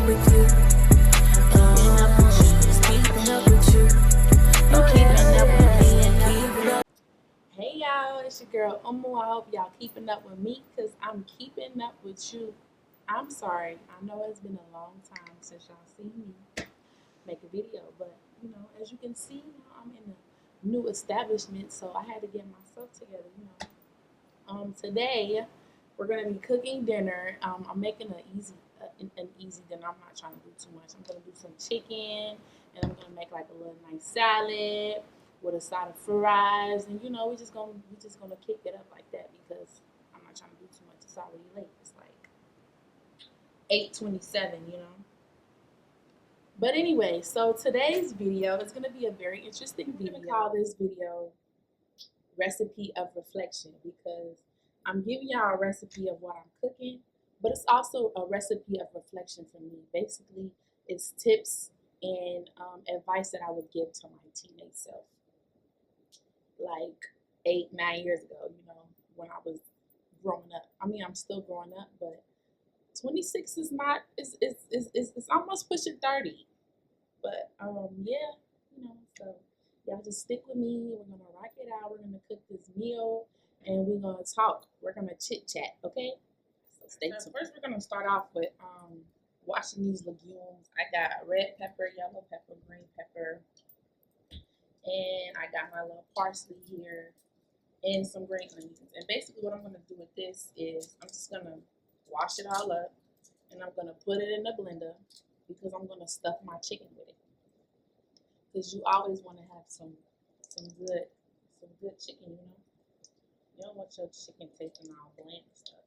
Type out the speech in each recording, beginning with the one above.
up with you. Keeping up with you. Just keeping up with you. You keeping up with me and keeping up. Hey y'all, it's your girl Umu. I hope y'all keeping up with me because I'm keeping up with you. I'm sorry, I know it's been a long time since y'all seen me make a video, but as you can see, I'm in a new establishment, so I had to get myself together. Today we're gonna be cooking dinner. I'm making an easy dinner. I'm not trying to do too much. I'm gonna do some chicken, and I'm gonna make like a little nice salad with a side of fries, and we just gonna kick it up like that because I'm not trying to do too much. It's already late. It's like 8:27. But anyway, so today's video is gonna be a very interesting video. I'm gonna call this video recipe of reflection because I'm giving y'all a recipe of what I'm cooking, but it's also a recipe of reflection for me. Basically, it's tips and advice that I would give to my teenage self, like 8, 9 years ago. When I was growing up. I mean, I'm still growing up, but 26 is not. It's almost pushing 30. But yeah, so y'all just stick with me. We're gonna rock it out. We're gonna cook this meal, and we're gonna talk. We're gonna chit chat, okay? So stay tuned. First, we're gonna start off with washing these legumes. I got red pepper, yellow pepper, green pepper, and I got my little parsley here and some green onions. And basically, what I'm gonna do with this is I'm just gonna wash it all up, and I'm gonna put it in the blender because I'm gonna stuff my chicken with it. Because you always want to have some good chicken. You don't want your chicken tasting all bland and stuff.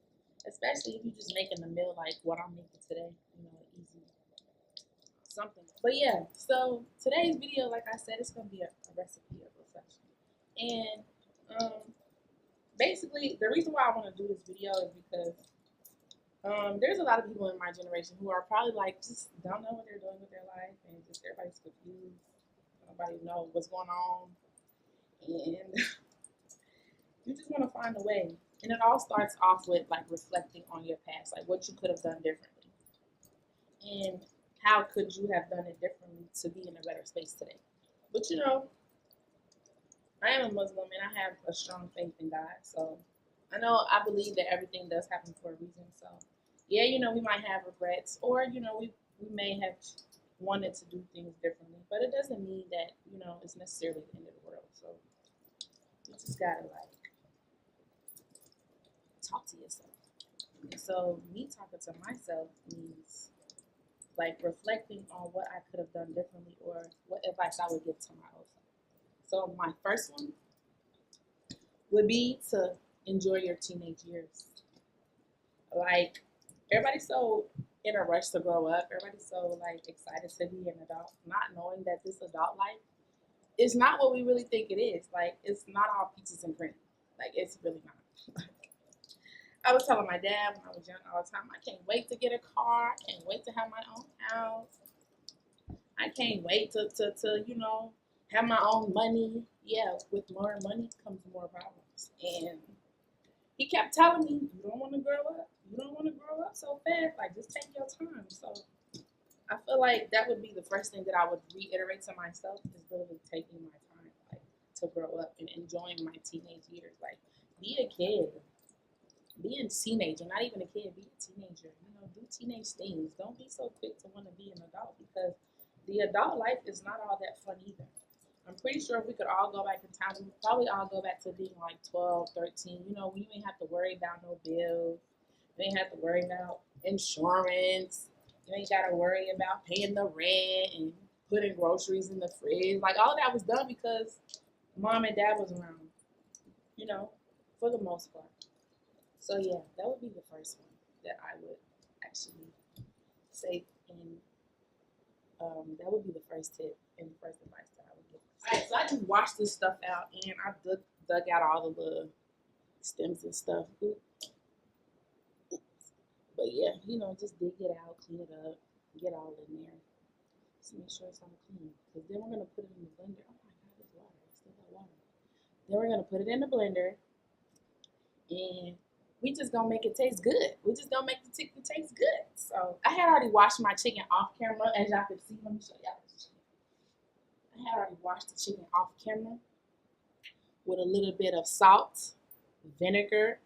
Especially if you're just making a meal like what I'm making today. Easy something. But yeah, so today's video, like I said, it's gonna be a recipe of reflection. And basically, the reason why I want to do this video is because there's a lot of people in my generation who are probably like just don't know what they're doing with their life, and just everybody's confused. Nobody knows what's going on, and you just want to find a way. And it all starts off with like reflecting on your past, like what you could have done differently, and how could you have done it differently to be in a better space today. But I am a Muslim and I have a strong faith in God, so I believe that everything does happen for a reason. So yeah, we might have regrets, or we may have wanted to do things differently, but it doesn't mean that it's necessarily the end of the world. So you just gotta like talk to yourself. And so me talking to myself means like reflecting on what I could have done differently or what advice I would give to my old self. So my first one would be to enjoy your teenage years. Like everybody's so in a rush to grow up. Everybody's so like excited to be an adult, not knowing that this adult life is not what we really think it is. Like it's not all peaches and cream. Like it's really not. I was telling my dad when I was young all the time, I can't wait to get a car. I can't wait to have my own house. I can't wait to have my own money. Yeah, with more money comes more problems. And he kept telling me, you don't want to grow up. You don't want to grow up so fast. Like, just take your time. So I feel like that would be the first thing that I would reiterate to myself is really taking my time, like, to grow up and enjoying my teenage years. Like, be a kid. Be a teenager. Not even a kid. Be a teenager. Do teenage things. Don't be so quick to want to be an adult because the adult life is not all that fun either. I'm pretty sure if we could all go back in time, we would probably all go back to being like 12, 13. When you ain't have to worry about no bills. You ain't have to worry about insurance. You ain't got to worry about paying the rent and putting groceries in the fridge. Like, all of that was done because mom and dad was around, for the most part. So, yeah, that would be the first one that I would actually say. And that would be the first tip and the first advice that I would give. All right, so I just washed this stuff out, and I dug out all the little stems and stuff. But yeah, just dig it out, clean it up, get all in there. Just make sure it's all clean. Because then we're going to put it in the blender. Oh my God, there's water. I still got water. Then we're going to put it in the blender. And we just gonna make it taste good. We just gonna make the chicken taste good. So I had already washed my chicken off camera, as y'all can see. Let me show y'all this chicken. I had already washed the chicken off camera with a little bit of salt, vinegar,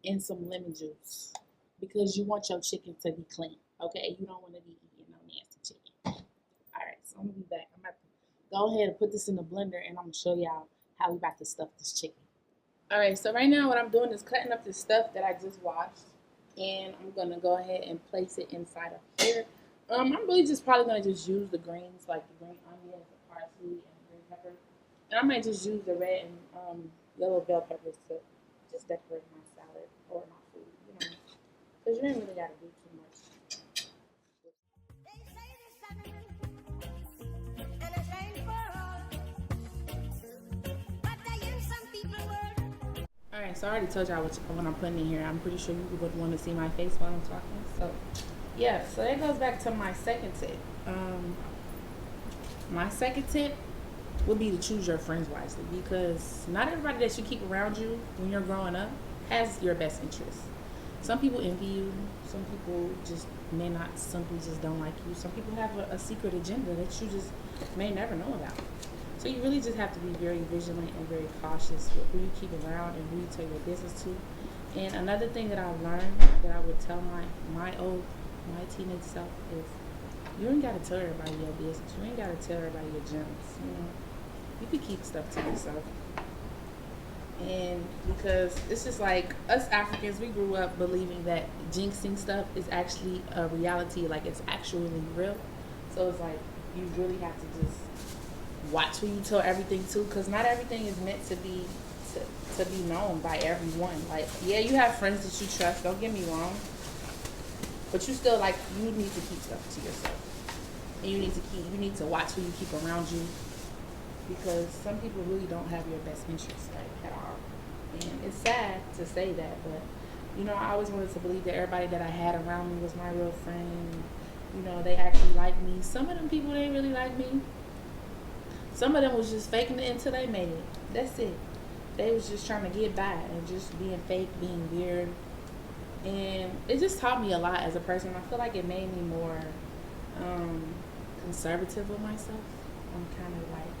and some lemon juice, because you want your chicken to be clean. Okay, you don't want to be eating no nasty chicken. All right, so I'm gonna be back. I'm about to go ahead and put this in the blender, and I'm gonna show y'all how we about to stuff this chicken. All right, so right now what I'm doing is cutting up the stuff that I just washed, and I'm gonna go ahead and place it inside of here. I'm really just probably gonna just use the greens, like the green onions, the parsley, and the green pepper, and I might just use the red and yellow bell peppers to just decorate my salad or my food, you know, because you ain't really gotta do too much. Alright, so I already told y'all what I'm putting in here. I'm pretty sure you would want to see my face while I'm talking. So, yeah, so that goes back to my second tip. My second tip would be to choose your friends wisely, because not everybody that you keep around you when you're growing up has your best interests. Some people envy you. Some people just may not, simply just don't like you. Some people have a secret agenda that you just may never know about. So you really just have to be very vigilant and very cautious with who you keep around and who you tell your business to. And another thing that I've learned that I would tell my teenage self is, you ain't gotta tell everybody your business. You ain't gotta tell everybody your gems. You know, you can keep stuff to yourself. And because it's just like us Africans, we grew up believing that jinxing stuff is actually a reality, like it's actually real. So it's like you really have to just watch who you tell everything to, because not everything is meant to be known by everyone. Like, yeah, you have friends that you trust, don't get me wrong, but you still, like, you need to keep stuff to yourself, and you need to watch who you keep around you, because some people really don't have your best interests, like, at all. And it's sad to say that, but you know, I always wanted to believe that everybody that I had around me was my real friend. You know, they actually liked me. Some of them people, they really like me. Some of them was just faking it until they made it. That's it. They was just trying to get by and just being fake, being weird. And it just taught me a lot as a person. I feel like it made me more conservative with myself. I'm kind of like,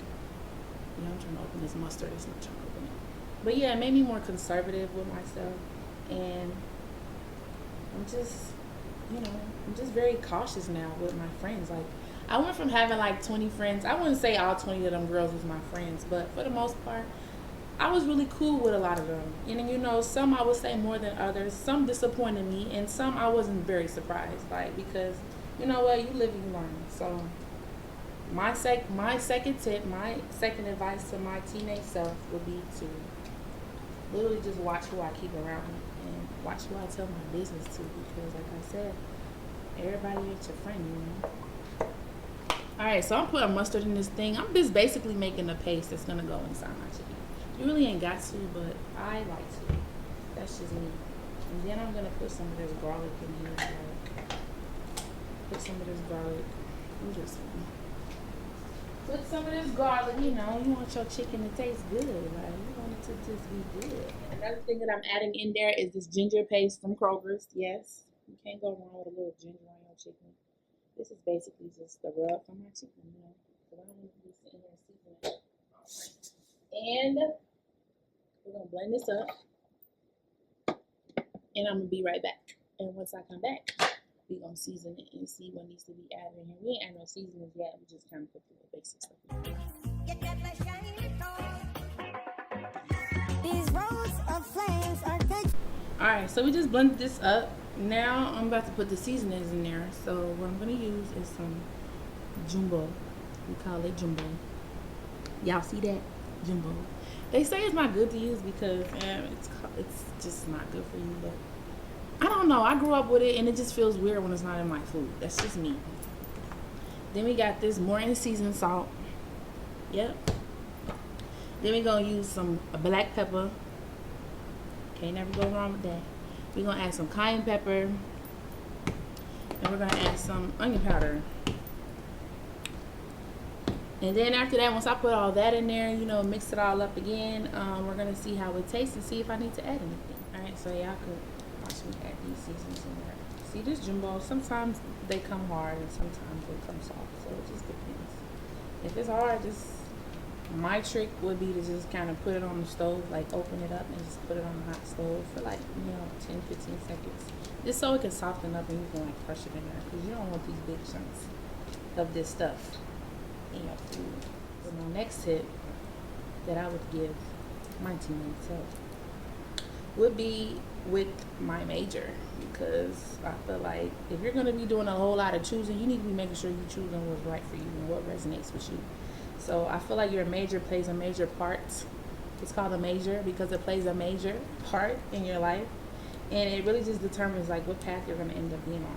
you know, I'm trying to open this mustard. It's not trying to open it. But yeah, it made me more conservative with myself. And I'm just, you know, I'm just very cautious now with my friends. Like, I went from having like 20 friends. I wouldn't say all 20 of them girls was my friends, but for the most part, I was really cool with a lot of them. And you know, some I would say more than others. Some disappointed me, and some I wasn't very surprised. Like, because you know what, you live and you learn. So my second tip, my second advice to my teenage self would be to literally just watch who I keep around me and watch who I tell my business to, because like I said, everybody ain't your friend, you know. Alright, so I'm putting mustard in this thing. I'm just basically making a paste that's gonna go inside my chicken. You really ain't got to, but I like to. That's just me. And then I'm gonna put some of this garlic in here. Like, put some of this garlic. I'm just put some of this garlic. You know, you want your chicken to taste good. Like, you want it to just be good. Another thing that I'm adding in there is this ginger paste from Kroger's. Yes, you can't go wrong with a little ginger on your chicken. This is basically just the rub from my chicken, you know, because I don't need to be sitting here seasoning it. All right. And we're going to blend this up, and I'm going to be right back. And once I come back, we're going to season it and see what needs to be added in here. We ain't adding no seasonings yet. We just kind of put the basic stuff in. These roads of flames are good. All right, so we just blended this up. Now I'm about to put the seasonings in there. So what I'm going to use is some jumbo. We call it jumbo. Y'all see that? Jumbo. They say it's not good to use because it's just not good for you. But I don't know. I grew up with it, and it just feels weird when it's not in my food. That's just me. Then we got this Morton seasoned salt. Yep. Then we're going to use some black pepper. Can't never go wrong with that. We're going to add some cayenne pepper. And we're going to add some onion powder. And then after that, once I put all that in there, you know, mix it all up again, we're going to see how it tastes and see if I need to add anything. Alright, so y'all could Watch me add these seasons in there. See this jumbo, sometimes they come hard and sometimes they come soft, so it just depends. If it's hard, just my trick would be to just kind of put it on the stove, like open it up and just put it on the hot stove for like, 10-15 seconds, just so it can soften up and you can like crush it in there, because you don't want these big chunks of this stuff in your food. So my next tip that I would give my teammates would be with my major, because I feel like if you're going to be doing a whole lot of choosing, you need to be making sure you're choosing what's right for you and what resonates with you. So I feel like your major plays a major part. It's called a major because it plays a major part in your life, and it really just determines like what path you're going to end up being on.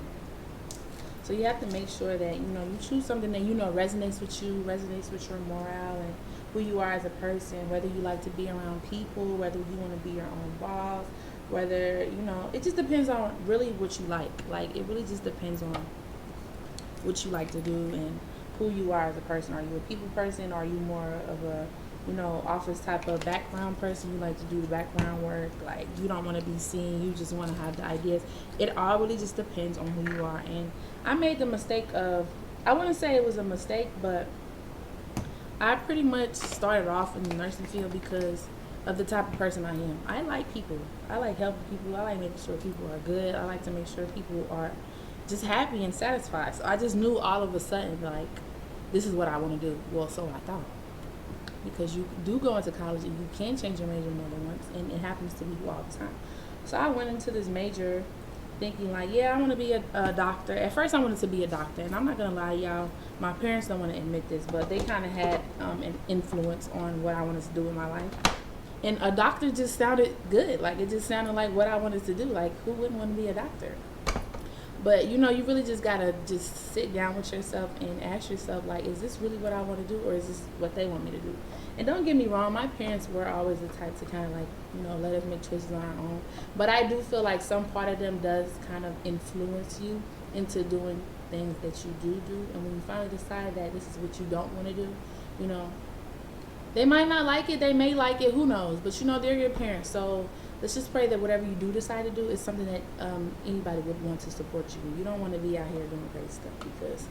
So you have to make sure that you choose something that resonates with you, resonates with your morale and who you are as a person, whether you like to be around people, whether you want to be your own boss, whether it just depends on really what you like. Like, it really just depends on what you like to do and who you are as a person. Are you a people person? Are you more of a office type of background person? You like to do the background work, like you don't want to be seen, you just want to have the ideas. It all really just depends on who you are. And I made the mistake of, I wouldn't say it was a mistake, but I pretty much started off in the nursing field because of the type of person I am. I like people. I like helping people. I like making sure people are good. I like to make sure people are just happy and satisfied. So I just knew all of a sudden, like, this is what I want to do. Well, so I thought. Because you do go into college and you can change your major more than once, and it happens to me all the time. So I went into this major thinking like, yeah, I want to be a doctor. At first I wanted to be a doctor, and I'm not going to lie, y'all, my parents don't want to admit this, but they kind of had an influence on what I wanted to do in my life. And a doctor just sounded good. Like, it just sounded like what I wanted to do. Like, who wouldn't want to be a doctor? But, you really just got to just sit down with yourself and ask yourself, like, is this really what I want to do, or is this what they want me to do? And don't get me wrong, my parents were always the type to kind of like, let us make choices on our own. But I do feel like some part of them does kind of influence you into doing things that you do. And when you finally decide that this is what you don't want to do, they might not like it, they may like it, who knows? But, they're your parents. So let's just pray that whatever you do decide to do is something that anybody would want to support you. You don't want to be out here doing crazy stuff, because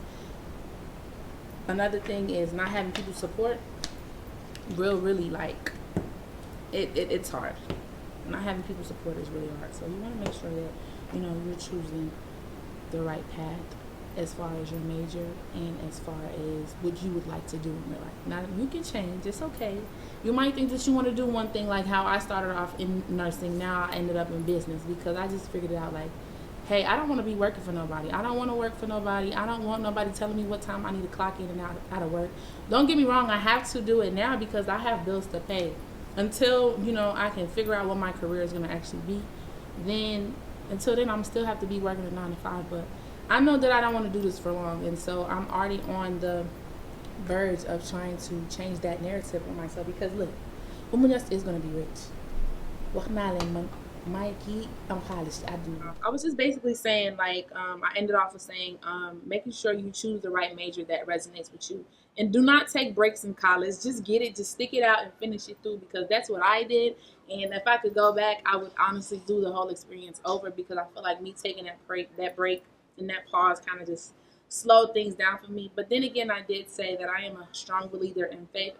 another thing is not having people support. Really, like, it's hard. Not having people support is really hard. So you want to make sure that you're choosing the right path as far as your major and as far as what you would like to do in your life. Now, you can change. It's okay. You might think that you want to do one thing, like how I started off in nursing. Now I ended up in business because I just figured it out, like, hey, I don't want to be working for nobody. I don't want to work for nobody. I don't want nobody telling me what time I need to clock in and out of work. Don't get me wrong, I have to do it now because I have bills to pay. Until, I can figure out what my career is going to actually be, until then, I'm still have to be working a 9 to 5. But I know that I don't want to do this for long, and so I'm already on the verge of trying to change that narrative for myself. Because look, Umunyas is going to be rich. Mikey, I was just basically saying, like, I ended off with saying, making sure you choose the right major that resonates with you, and do not take breaks in college. Just get it, just stick it out and finish it through, because that's what I did. And if I could go back, I would honestly do the whole experience over, because I feel like me taking that break and that pause kind of just slowed things down for me. But then again, I did say that I am a strong believer in faith.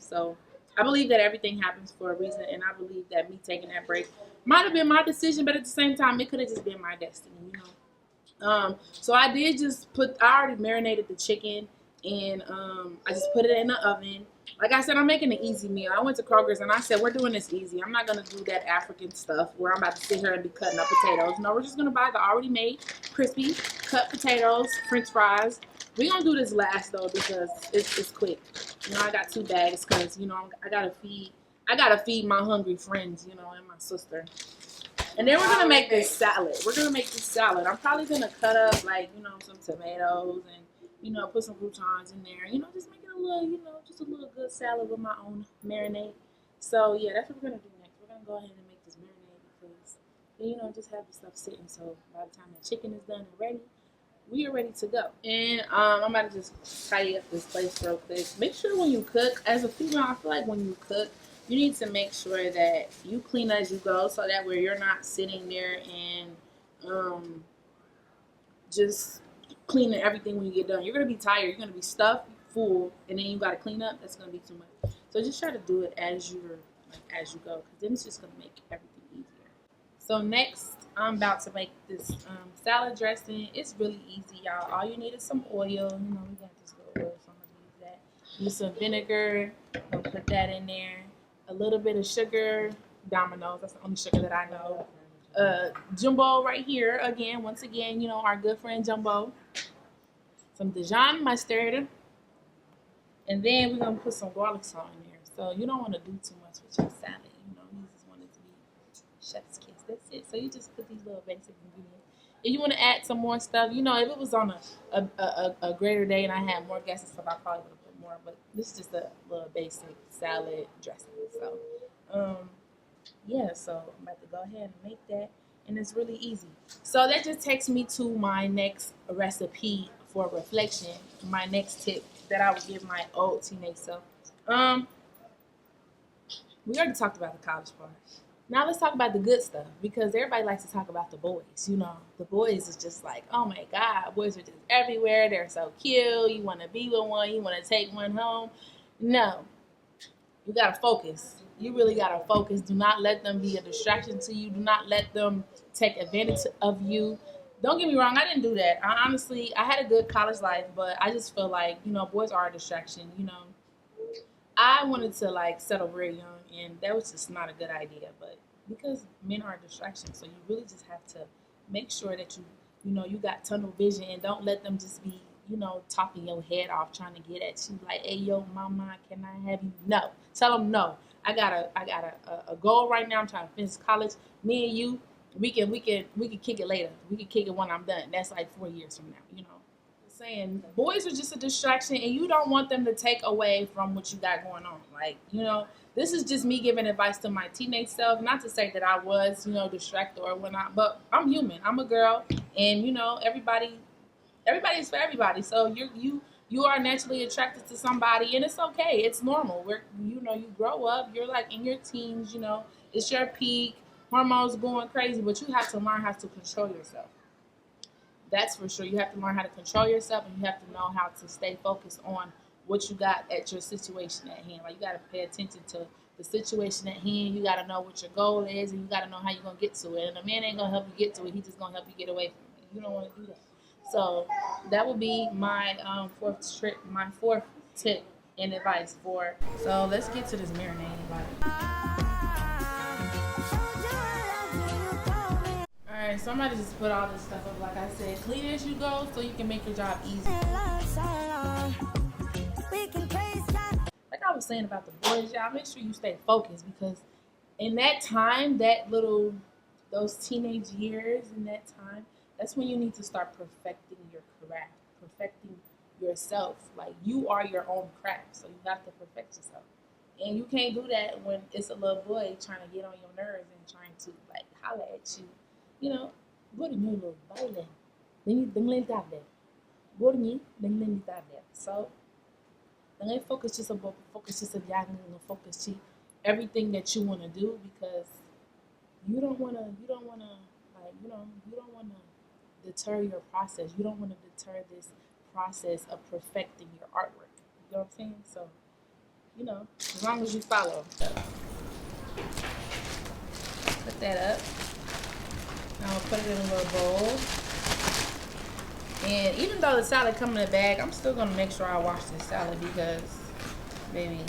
So I believe that everything happens for a reason, and I believe that me taking that break might have been my decision, but at the same time, it could have just been my destiny, So I did I already marinated the chicken, and I just put it in the oven. Like I said, I'm making an easy meal. I went to Kroger's and I said, we're doing this easy. I'm not going to do that African stuff where I'm about to sit here and be cutting up potatoes. No, we're just going to buy the already made, crispy, cut potatoes, french fries. We're going to do this last, though, because it's quick. I got 2 bags because, I got to feed my hungry friends, and my sister. And then we're going to make this salad. I'm probably going to cut up, like, some tomatoes and, put some croutons in there. Just make it a little, just a little good salad with my own marinade. So, yeah, that's what we're going to do next. We're going to go ahead and make this marinade because, just have the stuff sitting. So, by the time the chicken is done and ready, we are ready to go. And I'm about to just tidy up this place real quick. Make sure when you cook, as a female, I feel like when you cook, you need to make sure that you clean as you go, so that way you're not sitting there and just cleaning everything when you get done. You're gonna be tired. You're gonna be stuffed, full, and then you gotta clean up. That's gonna be too much. So just try to do it as as you go, because then it's just gonna make everything easier. So next, I'm about to make this salad dressing. It's really easy, y'all. All you need is some oil. You know, we got this little oil, so I'm gonna use that. Use some vinegar. I'll put that in there. A little bit of sugar, Domino's. That's the only sugar that I know. Jumbo right here again. Once again, you know, our good friend Jumbo. Some Dijon mustard, and then we're gonna put some garlic salt in there. So you don't want to do too much with your salad. You know, you just want it to be chef's kiss. That's it. So you just put these little basic ingredients. If you want to add some more stuff, you know, if it was on a greater day and I had more guests and stuff, I probably would have put more. But this is just a little basic salad dressing. So, yeah. So I'm about to go ahead and make that, and it's really easy. So that just takes me to my next recipe for reflection. My next tip that I would give my old teenage self. We already talked about the college part. Now let's talk about the good stuff, because everybody likes to talk about the boys. You know, the boys is just like, oh my God, boys are just everywhere. They're so cute. You want to be with one. You want to take one home. No, you got to focus. You really got to focus. Do not let them be a distraction to you. Do not let them take advantage of you. Don't get me wrong, I didn't do that. I had a good college life, but I just feel like, you know, boys are a distraction. You know, I wanted to like settle very young, and that was just not a good idea. But because men are a distraction, so you really just have to make sure that you know, you got tunnel vision, and don't let them just be, you know, talking your head off, trying to get at you like, hey, yo, mama, can I have you? No, tell them no. I got a goal right now. I'm trying to finish college. Me and you, we can kick it later. We can kick it when I'm done. That's like 4 years from now, you know. Saying boys are just a distraction, and you don't want them to take away from what you got going on. Like, you know, this is just me giving advice to my teenage self. Not to say that I was, you know, distracted or whatnot, but I'm human. I'm a girl, and you know, everybody is for everybody. So you are naturally attracted to somebody, and it's okay. It's normal. You know, you grow up. You're like in your teens. You know, it's your peak. Hormones going crazy, but you have to learn how to control yourself. That's for sure. You have to learn how to control yourself, and you have to know how to stay focused on what you got at your situation at hand. Like, you got to pay attention to the situation at hand. You got to know what your goal is, and you got to know how you're going to get to it. And a man ain't going to help you get to it. He's just going to help you get away from it. You don't want to do that. So that would be my fourth tip and advice for. So let's get to this marinade. Alright, so I'm about to just put all this stuff up, like I said, clean as you go, so you can make your job easy. Like I was saying about the boys, y'all, make sure you stay focused, because in that time, those teenage years, in that time, that's when you need to start perfecting your craft, perfecting yourself. Like, you are your own craft, so you have to perfect yourself. And you can't do that when it's a little boy trying to get on your nerves and trying to like holler at you. You know, gordo, baile. Denglen tarde. Gordo, denglen tarde. So, denglen focus just about focus everything that you want to do, because you don't want to deter your process. You don't want to deter this process of perfecting your artwork. You know what I'm saying? So, you know, as long as you follow. Put that up. Now I'll put it in a little bowl. And even though the salad comes in a bag, I'm still going to make sure I wash this salad, because, baby.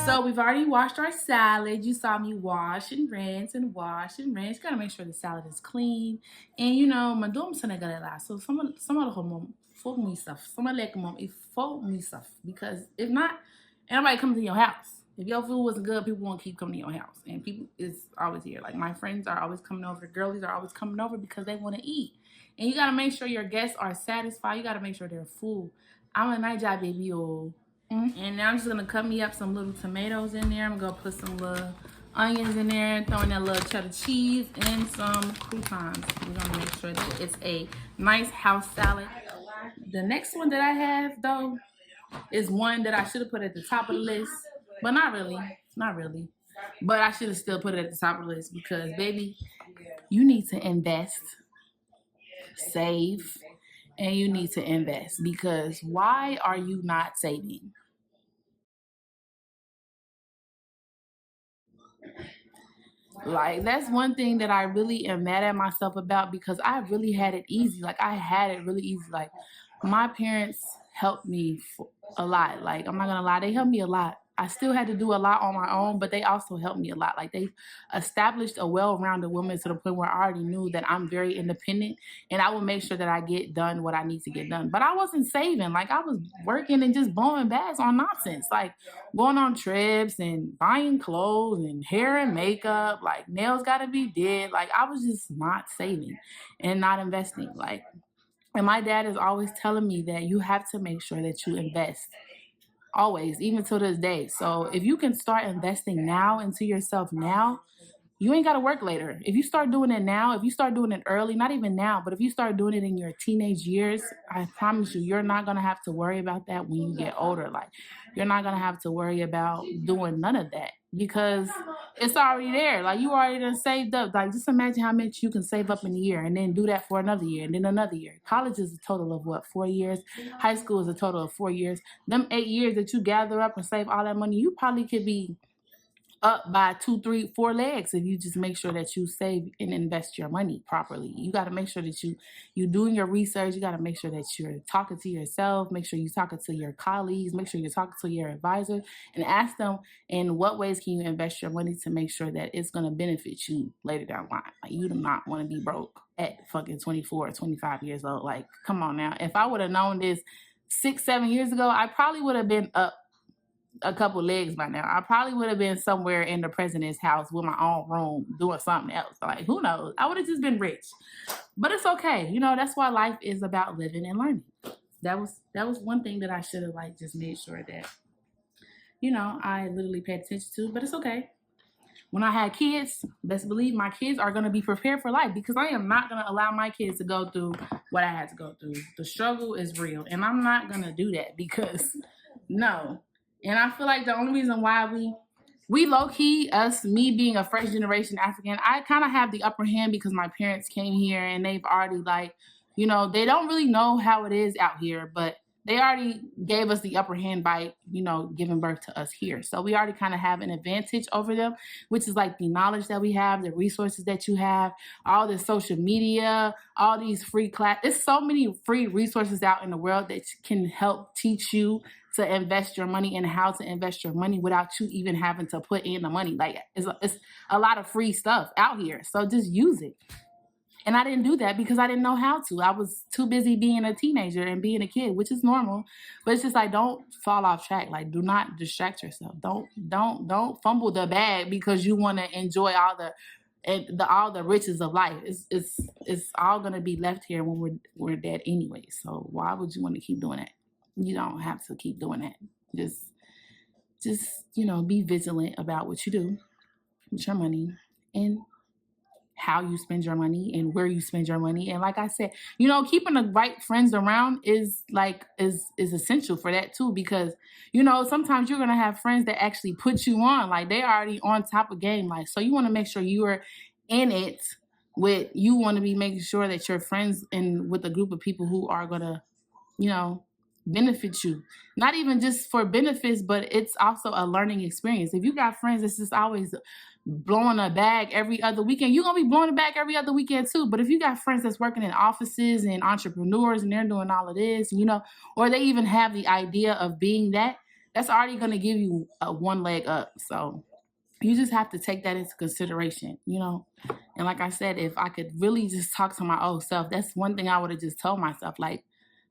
So we've already washed our salad. You saw me wash and rinse and wash and rinse. Gotta make sure the salad is clean. And you know, madum Senegalese lá. So some of the mom fold me stuff. Some of like mom, it fold me stuff, because if not, anybody comes to your house. If your food wasn't good, people won't keep coming to your house. And people is always here. Like, my friends are always coming over. The girlies are always coming over because they want to eat. And you gotta make sure your guests are satisfied. You gotta make sure they're full. I'm a night job, baby. And now I'm just gonna cut me up some little tomatoes in there. I'm gonna put some little onions in there, throwing that little cheddar cheese and some croutons. We're gonna make sure that it's a nice house salad. The next one that I have though is one that I should have put at the top of the list, but not really, not really. But I should have still put it at the top of the list because, baby, you need to invest, save, and you need to invest because why are you not saving? Like, that's one thing that I really am mad at myself about because I really had it easy. Like, I had it really easy. Like, my parents helped me a lot. Like, I'm not gonna lie, they helped me a lot. I still had to do a lot on my own, but they also helped me a lot. Like, they established a well-rounded woman to the point where I already knew that I'm very independent and I would make sure that I get done what I need to get done. But I wasn't saving. Like, I was working and just blowing bags on nonsense. Like, going on trips and buying clothes and hair and makeup, like nails gotta be did. Like, I was just not saving and not investing. Like, and my dad is always telling me that you have to make sure that you invest. Always, even to this day. So if you can start investing now into yourself now, you ain't got to work later. If you start doing it now, if you start doing it early, not even now, but if you start doing it in your teenage years, I promise you, you're not going to have to worry about that when you get older. Like, you're not going to have to worry about doing none of that because it's already there. Like, you already done saved up. Like, just imagine how much you can save up in a year and then do that for another year and then another year. College is a total of what, 4 years? High school is a total of 4 years. Them 8 years that you gather up and save all that money, you probably could be up by 2, 3, 4 legs if you just make sure that you save and invest your money properly. You got to make sure that you doing your research. You got to make sure that you're talking to yourself. Make sure you're talking to your colleagues. Make sure you're talking to your advisor and ask them in what ways can you invest your money to make sure that it's going to benefit you later down the line. Like, you do not want to be broke at fucking 24 or 25 years old. Like, come on now. If I would have known this 6, 7 years ago, I probably would have been up a couple legs by now. I probably would have been somewhere in the president's house with my own room doing something else. Like, who knows? I would have just been rich. But it's okay. You know, that's why life is about living and learning. That was one thing that I should have like just made sure that, you know, I literally paid attention to, but it's okay. When I had kids, best believe my kids are going to be prepared for life because I am not going to allow my kids to go through what I had to go through. The struggle is real, and I'm not going to do that because no. And I feel like the only reason why we low-key, me being a first generation African, I kind of have the upper hand because my parents came here and they've already like, you know, they don't really know how it is out here, but they already gave us the upper hand by, you know, giving birth to us here. So we already kind of have an advantage over them, which is like the knowledge that we have, the resources that you have, all the social media, all these free class. There's so many free resources out in the world that can help teach you to invest your money and how to invest your money without you even having to put in the money. Like, it's a lot of free stuff out here. So just use it. And I didn't do that because I didn't know how to. I was too busy being a teenager and being a kid, which is normal. But it's just like, don't fall off track. Like, do not distract yourself. Don't fumble the bag because you want to enjoy all the riches of life. It's all gonna be left here when we're dead anyway. So why would you want to keep doing that? You don't have to keep doing that. Just you know, be vigilant about what you do with your money and how you spend your money and where you spend your money. And like I said, you know, keeping the right friends around is essential for that too, because, you know, sometimes you're going to have friends that actually put you on, like they already on top of game. Like, so you want to make sure you are in it you want to be making sure that you're friends and with a group of people who are going to, you know, benefit you. Not even just for benefits, but it's also a learning experience. If you got friends that's just always blowing a bag every other weekend, you're gonna be blowing a bag every other weekend too. But if you got friends that's working in offices and entrepreneurs and they're doing all of this, you know, or they even have the idea of being that's already gonna give you one leg up. So you just have to take that into consideration, you know. And like I said, if I could really just talk to my old self, that's one thing I would have just told myself, like,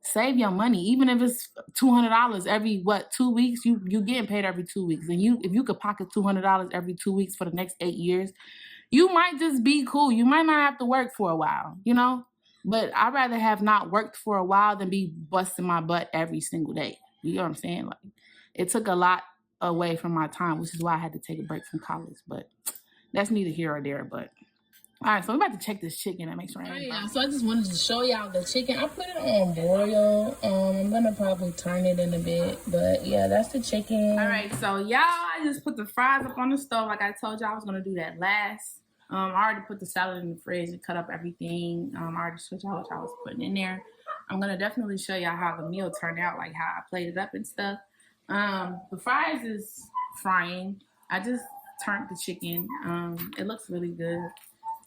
save your money, even if it's $200 every 2 weeks. You getting paid every 2 weeks, and if you could pocket $200 every 2 weeks for the next 8 years, you might just be cool. You might not have to work for a while, you know. But I'd rather have not worked for a while than be busting my butt every single day. You know what I'm saying? Like, it took a lot away from my time, which is why I had to take a break from college. But that's neither here or there. But All right, so we're about to check this chicken and make sure. All right, y'all. So I just wanted to show y'all the chicken. I put it on broil. I'm gonna probably turn it in a bit, but yeah, that's the chicken. All right, so y'all, I just put the fries up on the stove like I told y'all I was gonna do that last. I already put the salad in the fridge and cut up everything. I already showed y'all what I was putting in there. I'm gonna definitely show y'all how the meal turned out, like how I plated it up and stuff. The fries is frying. I just turned the chicken. It looks really good.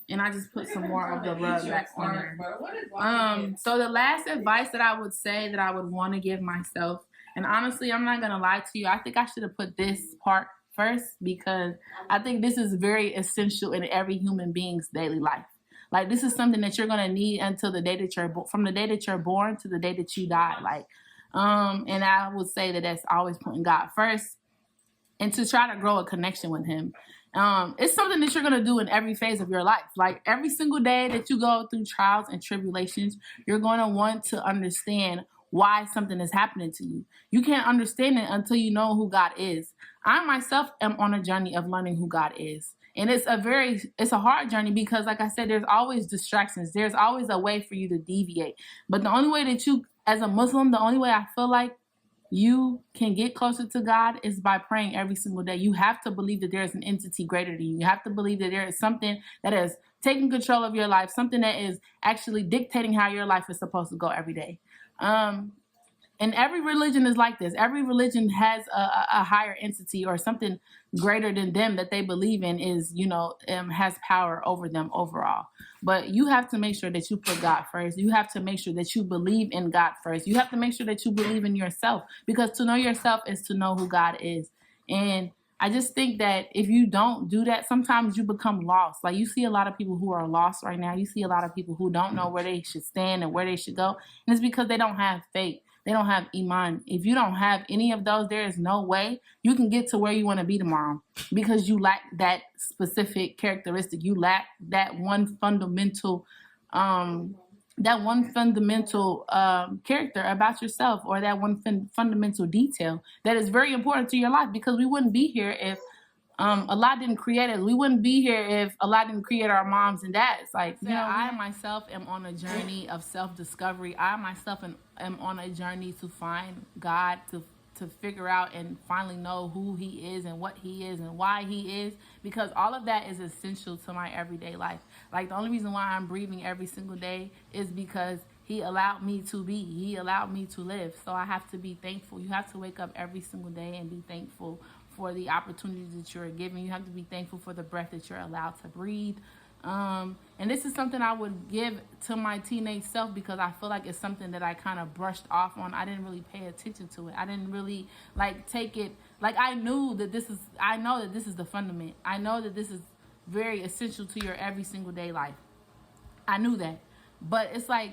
And I just put some more of the rub back on there. So the last advice that I would say that I would want to give myself, and honestly, I'm not gonna lie to you, I think I should have put this part first because I think this is very essential in every human being's daily life. Like this is something that you're gonna need until the day that you're from the day that you're born to the day that you die. Like, and I would say that that's always putting God first, and to try to grow a connection with Him. It's something that you're going to do in every phase of your life. Like every single day that you go through trials and tribulations, you're going to want to understand why something is happening to you. You can't understand it until you know who God is. I myself am on a journey of learning who God is. And it's a hard journey because, like I said, there's always distractions. There's always a way for you to deviate. But the only way that you, as a Muslim, the only way I feel like you can get closer to God is by praying every single day. You have to believe that there is an entity greater than you. You have to believe that there is something that is taking control of your life, something that is actually dictating how your life is supposed to go every day. And every religion is like this. Every religion has a higher entity or something greater than them that they believe in is, has power over them overall. But you have to make sure that you put God first. You have to make sure that you believe in God first. You have to make sure that you believe in yourself, because to know yourself is to know who God is. And I just think that if you don't do that, sometimes you become lost. Like you see a lot of people who are lost right now. You see a lot of people who don't know where they should stand and where they should go. And it's because they don't have faith. They don't have iman. If you don't have any of those, there is no way you can get to where you want to be tomorrow, because you lack that specific characteristic. You lack that one fundamental character about yourself, or that one fundamental detail that is very important to your life, because we wouldn't be here if Allah didn't create us. We wouldn't be here if Allah didn't create our moms and dads. Like, I myself am on a journey of self-discovery. I myself am on a journey to find God, to figure out and finally know who He is and what He is and why He is, because all of that is essential to my everyday life. Like the only reason why I'm breathing every single day is because He allowed me to be. He allowed me to live. So I have to be thankful. You have to wake up every single day and be thankful for the opportunities that you're given. You have to be thankful for the breath that you're allowed to breathe. And this is something I would give to my teenage self, because I feel like it's something that I kind of brushed off on. I didn't really pay attention to it. I didn't really take it. Like I know that this is the fundament. I know that this is very essential to your every single day life. I knew that. But it's like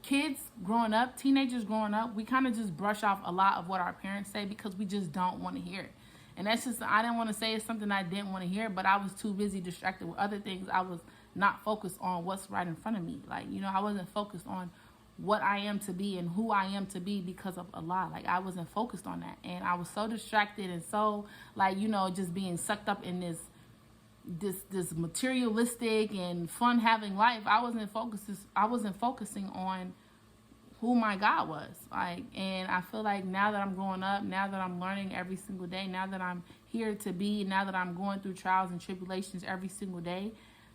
kids growing up, teenagers growing up, we kind of just brush off a lot of what our parents say because we just don't want to hear it. And that's just, I didn't want to say it's something I didn't want to hear, but I was too busy distracted with other things. I was not focused on what's right in front of me. Like, I wasn't focused on what I am to be and who I am to be because of Allah. Like, I wasn't focused on that. And I was so distracted and so, just being sucked up in this materialistic and fun having life. I wasn't focusing on who my God was. And I feel like now that I'm growing up, now that I'm learning every single day, now that I'm here to be, now that I'm going through trials and tribulations every single day,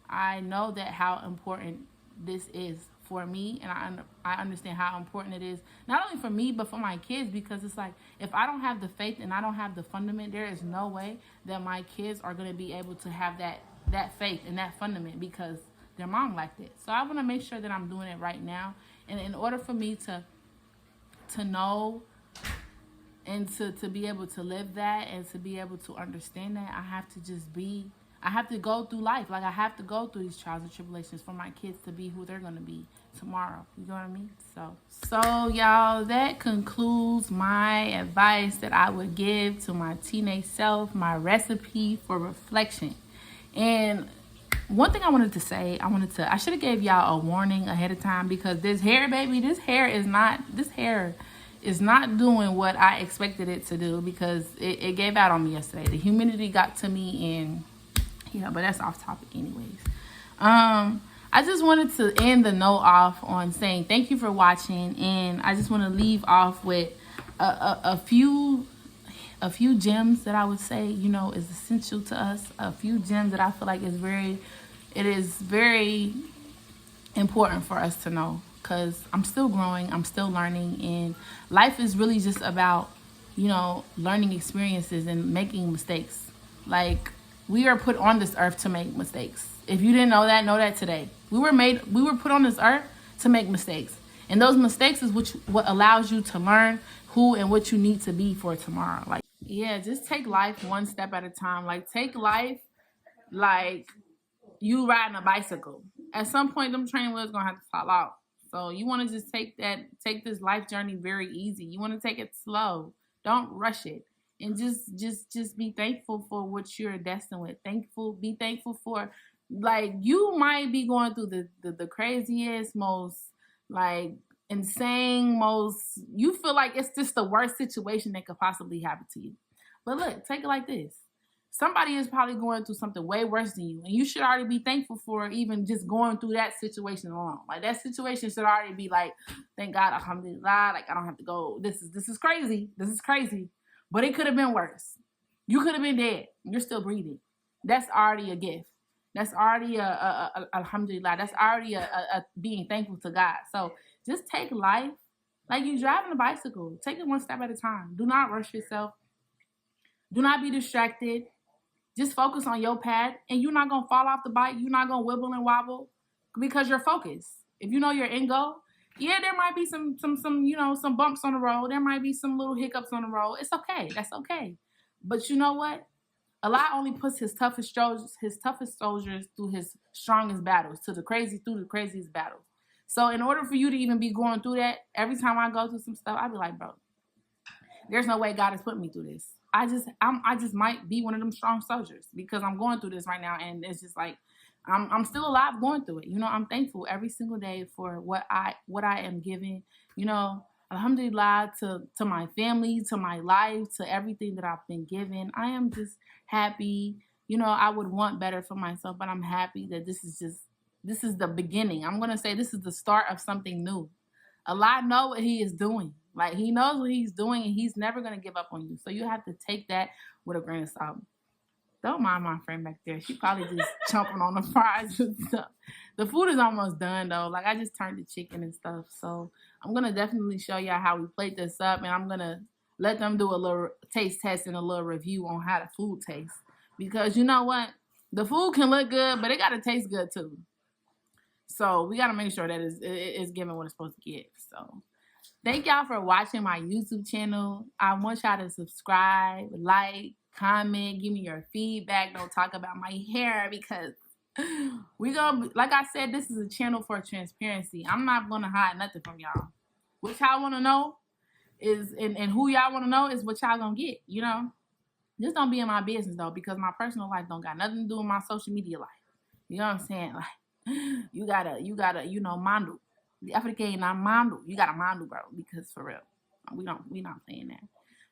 I know that how important this is for me, and I understand how important it is not only for me but for my kids, because it's like, if I don't have the faith and I don't have the fundament, there is no way that my kids are going to be able to have that faith and that fundament, because their mom lacked it. So I want to make sure that I'm doing it right now. And in order for me to know and to be able to live that and to be able to understand that, I have to go through life. Like, I have to go through these trials and tribulations for my kids to be who they're going to be tomorrow. You know what I mean? So y'all, that concludes my advice that I would give to my teenage self, my recipe for reflection. And one thing I wanted to say, I should have gave y'all a warning ahead of time, because this hair, baby, this hair is not doing what I expected it to do, because it gave out on me yesterday. The humidity got to me, and but that's off topic anyways. I just wanted to end the note off on saying thank you for watching, and I just want to leave off with a few gems that I would say, you know, is essential to us. A few gems that I feel like it is very important for us to know, because I'm still growing, I'm still learning, and life is really just about, you know, learning experiences and making mistakes. Like, we are put on this earth to make mistakes. If you didn't know that today. We were put on this earth to make mistakes. And those mistakes is what allows you to learn who and what you need to be for tomorrow. Like, yeah, just take life one step at a time. Like, take life like you riding a bicycle. At some point, them training wheels gonna have to fall out. So you want to just take this life journey very easy. You want to take it slow. Don't rush it, and just be thankful for what you're destined with. Be thankful for, like, you might be going through the craziest, most like insane, most, you feel like it's just the worst situation that could possibly happen to you. But look, take it like this. Somebody is probably going through something way worse than you, and you should already be thankful for even just going through that situation alone. Like, that situation should already be like, thank God, alhamdulillah, like, I don't have to go. This is crazy. This is crazy. But it could have been worse. You could have been dead. You're still breathing. That's already a gift. That's already a alhamdulillah. That's already a being thankful to God. So just take life like you're driving a bicycle. Take it one step at a time. Do not rush yourself. Do not be distracted. Just focus on your path, and you're not going to fall off the bike. You're not going to wibble and wobble because you're focused. If you know your end goal, yeah, there might be some you know, some bumps on the road. There might be some little hiccups on the road. It's okay. That's okay. But you know what? Allah only puts his toughest soldiers through his strongest battles, through the craziest battles. So in order for you to even be going through that, every time I go through some stuff, I be like, bro, there's no way God is putting me through this. I just might be one of them strong soldiers because I'm going through this right now, and it's just like I'm still alive going through it. You know, I'm thankful every single day for what I am given. You know, alhamdulillah, to my family, to my life, to everything that I've been given. I am just happy. You know, I would want better for myself, but I'm happy that this is the beginning. I'm gonna say this is the start of something new. Allah knows what he is doing. Like, he knows what he's doing, and he's never going to give up on you. So you have to take that with a grain of salt. Don't mind my friend back there. She probably just chomping on the fries and stuff. The food is almost done, though. Like, I just turned the chicken and stuff. So I'm going to definitely show y'all how we plate this up, and I'm going to let them do a little taste test and a little review on how the food tastes. Because you know what? The food can look good, but it got to taste good, too. So we got to make sure that it's giving what it's supposed to give. So thank y'all for watching my YouTube channel. I want y'all to subscribe, like, comment, give me your feedback. Don't talk about my hair, because we gonna, like I said, this is a channel for transparency. I'm not gonna hide nothing from y'all. What y'all want to know is, and who y'all want to know is what y'all gonna get. You know, just don't be in my business though, because my personal life don't got nothing to do with my social media life. You know what I'm saying? Like, you gotta, you know, mandu. The African not mandu. You gotta mandu, bro, because for real, we not playing that.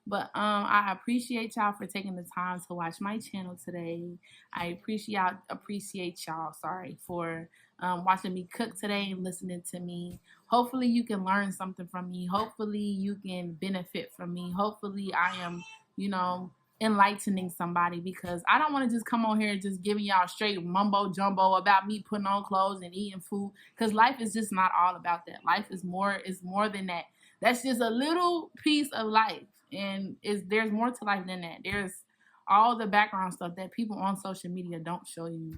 But I appreciate y'all for taking the time to watch my channel today. I appreciate y'all, sorry, for watching me cook today and listening to me. Hopefully you can learn something from me. Hopefully you can benefit from me. Hopefully I am, you know, enlightening somebody, because I don't want to just come on here and just giving y'all straight mumbo jumbo about me putting on clothes and eating food, because life is just not all about that. Life is more than that. That's just a little piece of life, and there's more to life than that. There's all the background stuff that people on social media don't show you,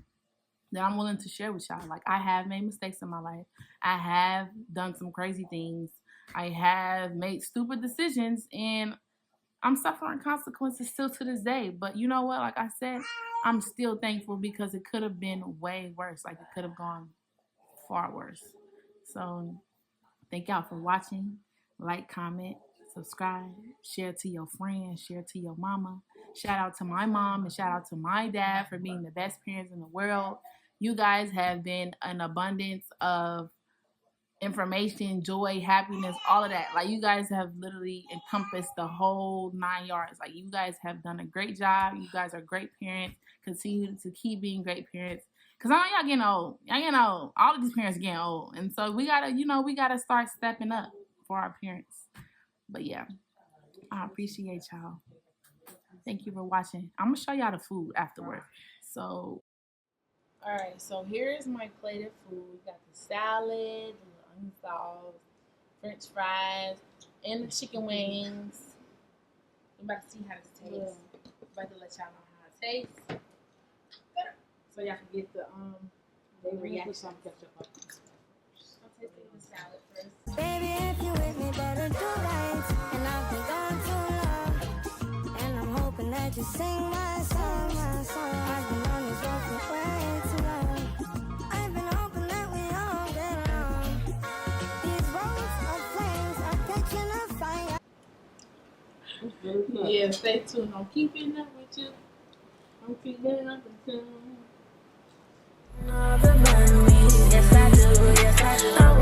that I'm willing to share with y'all. Like, I have made mistakes in my life. I have done some crazy things. I have made stupid decisions, and I'm suffering consequences still to this day. But you know what? Like I said, I'm still thankful, because it could have been way worse. Like, it could have gone far worse. So thank y'all for watching. Like, comment, subscribe, share to your friends, share to your mama. Shout out to my mom and shout out to my dad for being the best parents in the world. You guys have been an abundance of information, joy, happiness, all of that. Like, you guys have literally encompassed the whole 9 yards. Like, you guys have done a great job. You guys are great parents. Continue to keep being great parents. Cause I know y'all getting old. Y'all getting old. All of these parents are getting old. And so we gotta, you know, we gotta start stepping up for our parents. But yeah, I appreciate y'all. Thank you for watching. I'm gonna show y'all the food afterward. So, all right. So here's my plate of food. We got the salad, the onion sauce, French fries, and the chicken wings. I'm about to see how this tastes. I'm about to let y'all know how it tastes. So y'all can get the reaction. I'll taste the salad first. Baby, if you with me, better do right. And I've been gone too long. And I'm hoping that you sing my song, my song. I've been on this road for way too long. I've been hoping that we all get along. These roads of flames are catching a fire. Yeah, stay tuned. I'm keeping up with you. I'm keeping up with you. Yes, I do. Yes, I do.